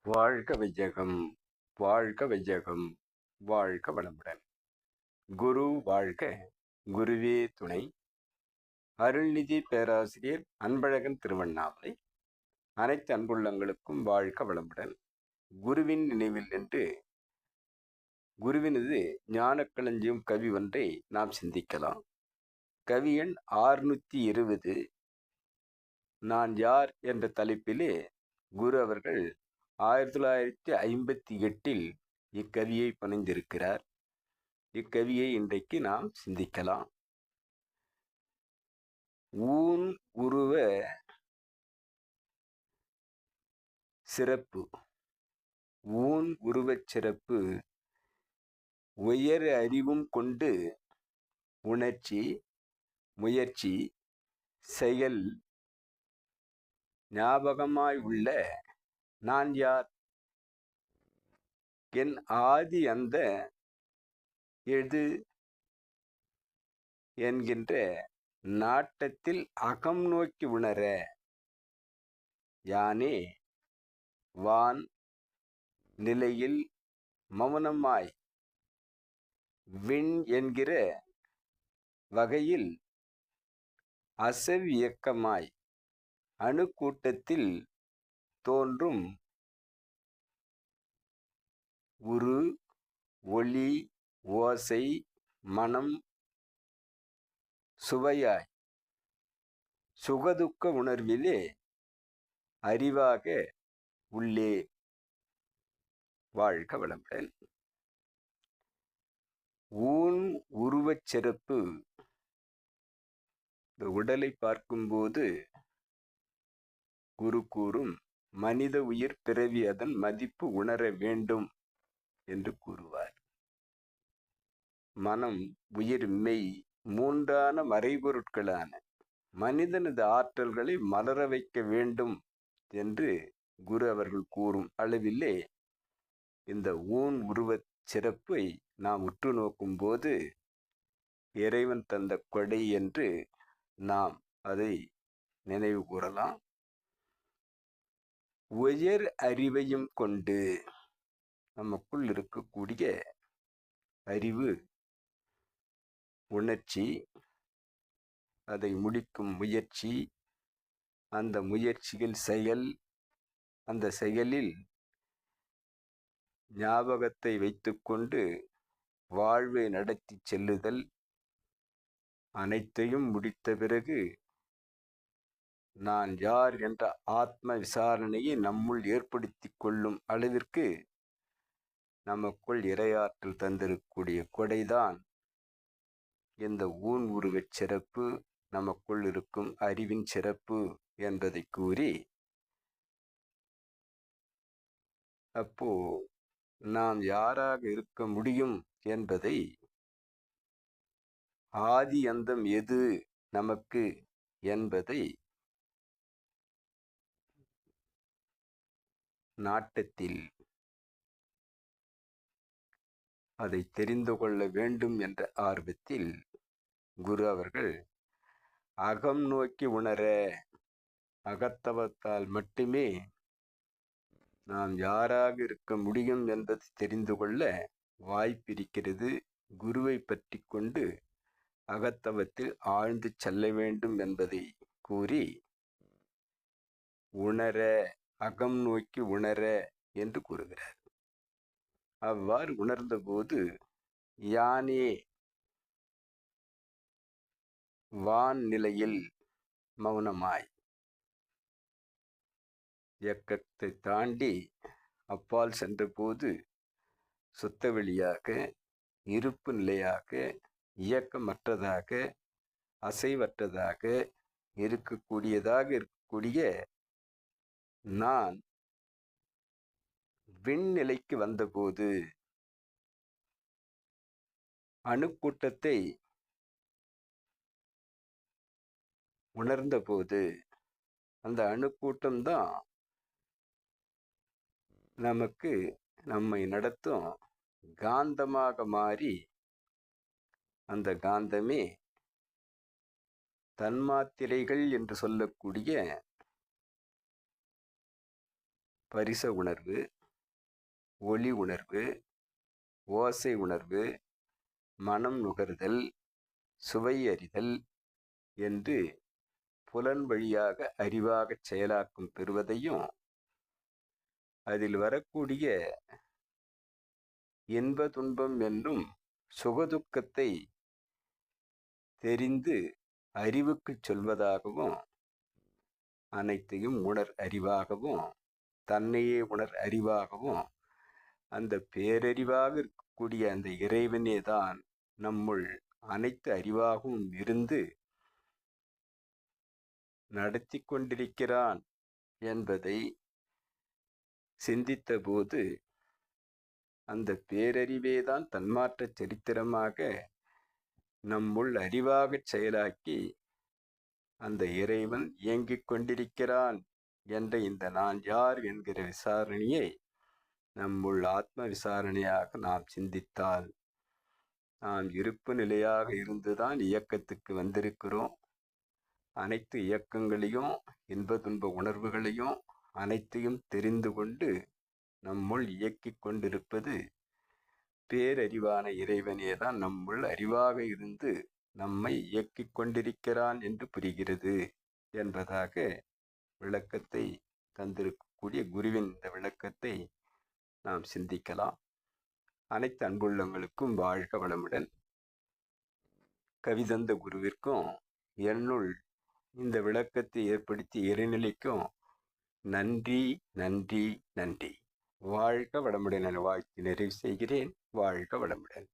வாழ்க வையகம், வாழ்க வையகம், வாழ்க வளமுடன். குரு வாழ்க, குருவே துணை. அருள்நிதி பேராசிரியர் அன்பழகன் திருவண்ணாமலை. அனைத்து அன்புள்ளங்களுக்கும் வாழ்க வளமுடன். குருவின் நினைவில் நின்று குருவினது ஞானக்களஞ்சியம் கவி ஒன்றை நாம் சிந்திக்கலாம். கவி எண் 620. நான் யார் என்ற தலைப்பிலே குரு அவர்கள் 1958 இக்கவியை புனைந்திருக்கிறார். இக்கவியை இன்றைக்கு நாம் சிந்திக்கலாம். ஊன் உருவ சிறப்பு. ஊன் உருவச் சிறப்பு உயர் அறிவும் கொண்டு உணர்ச்சி, முயற்சி, செயல் ஞாபகமாய் உள்ள நான் யார்? என் ஆதி அந்த எது என்கின்ற நாட்டத்தில் அகம் நோக்கி உணர யானே வான் நிலையில் மௌனமாய் விண் என்கிற வகையில் அசவியக்கமாய் அணுக்கூட்டத்தில் தோன்றும் உரு, ஒளி, ஓசை, மனம், சுவையாய் சுகதுக்க உணர்விலே அறிவாக உள்ளே. வாழ்க வளமுடன். ஊன் உருவச் சிறப்பு. இந்த உடலை பார்க்கும்போது குரு கூறும் மனித உயிர் பிறவி அதன் மதிப்பு உணர வேண்டும் என்று கூறுவார். மனம், உயிர், மெய் மூன்றான மறைபொருட்களான மனிதனது ஆற்றல்களை மலர வைக்க வேண்டும் என்று குரு அவர்கள் கூறும் அளவிலே இந்த ஊன் உருவச் சிறப்பை நாம் உற்று நோக்கும் போது இறைவன் தந்த கொடை என்று நாம் அதை நினைவு கூறலாம். உயர் அறிவையும் கொண்டு நமக்குள் இருக்கக்கூடிய அறிவு, உணர்ச்சி, அதை முடிக்கும் முயற்சி, அந்த முயற்சியில் செயல், அந்த செயலில் ஞாபகத்தை வைத்துக்கொண்டு வாழ்வை நடத்தி செல்லுதல், அனைத்தையும் முடித்த பிறகு நான் யார் என்ற ஆத்ம விசாரணையை நம்முள் ஏற்படுத்தி கொள்ளும் அளவிற்கு நமக்குள் இறையாற்றல் தந்திருக்கக்கூடிய கொடைதான் இந்த ஊன் உருவச் சிறப்பு, நமக்குள் இருக்கும் அறிவின் சிறப்பு என்பதை கூறி, அப்போ நாம் யாராக இருக்க முடியும் என்பதை, ஆதி அந்தம் எது நமக்கு என்பதை நாட்டத்தில் அதை தெரிந்து கொள்ள வேண்டும் என்ற ஆர்வத்தில் குரு அவர்கள் அகம் நோக்கி உணர, அகத்தவத்தால் மட்டுமே நாம் யாராக இருக்க முடியும் என்பதை தெரிந்து கொள்ள வாய்ப்பிருக்கிறது. குருவை பற்றி கொண்டு அகத்தவத்தில் ஆழ்ந்து செல்ல வேண்டும் என்பதை கூறி, உணர, அகம் நோக்கி உணர என்று கூறுகிறார். அவ்வாறு உணர்ந்தபோது யானே வான் நிலையில் மௌனமாய் இயக்கத்தை தாண்டி அப்பால் சென்றபோது சுத்தவெளியாக, இருப்பு நிலையாக, இயக்கமற்றதாக, அசைவற்றதாக இருக்கக்கூடிய நான் விண்நிலைக்கு வந்தபோது அணுக்கூட்டத்தை உணர்ந்தபோது அந்த அணுக்கூட்டம்தான் நமக்கு நம்மை நடத்தும் காந்தமாக மாறி, அந்த காந்தமே தன்மாத்திரைகள் என்று சொல்லக்கூடிய பரிச உணர்வு, ஒளி உணர்வு, ஓசை உணர்வு, மனம் நுகர்தல், சுவை அறிதல் என்று புலன் வழியாக அறிவாகச் செயலாக்கம் பெறுவதையும், அதில் வரக்கூடிய இன்ப துன்பம் என்னும் சுகதுக்கத்தை தெரிந்து அறிவுக்குச் சொல்வதாகவும், அனைத்தையும் உணர் அறிவாகவும், தன்னையே உணர் அறிவாகவும், அந்த பேரறிவாக இருக்கக்கூடிய அந்த இறைவனே தான் நம்முள் அனைத்து அறிவாகவும் இருந்து நடத்தி கொண்டிருக்கிறான் என்பதை சிந்தித்த போது, அந்த பேரறிவேதான் தன்மாற்ற சரித்திரமாக நம்முள் அறிவாகச் செயலாக்கி அந்த இறைவன் இயங்கிக் கொண்டிருக்கிறான் என்ற இந்த நான் யார் என்கிற விசாரணையை நம்முள் ஆத்ம விசாரணையாக நாம் சிந்தித்தால், நாம் இருப்பு நிலையாக இருந்துதான் இயக்கத்துக்கு வந்திருக்கிறோம். அனைத்து இயக்கங்களையும், இன்ப துன்ப உணர்வுகளையும் அனைத்தையும் தெரிந்து கொண்டு நம்முள் இயக்கிக் கொண்டிருப்பது பேரறிவான இறைவனேதான் நம்முள் அறிவாக இருந்து நம்மை இயக்கிக் கொண்டிருக்கிறான் என்று புரிகிறது என்பதாக விளக்கத்தை தந்திருக்கக்கூடிய குருவின் இந்த விளக்கத்தை நாம் சிந்திக்கலாம். அனைத்து அன்புள்ளங்களுக்கும் வாழ்க வளமுடன். கவிதந்த குருவிற்கும் என்னுள் இந்த விளக்கத்தை ஏற்படுத்தி இறைநிலைக்கும் நன்றி நன்றி நன்றி. வாழ்க வளமுடன் என வாழ்த்தி நிறைவு செய்கிறேன். வாழ்க வளமுடன்.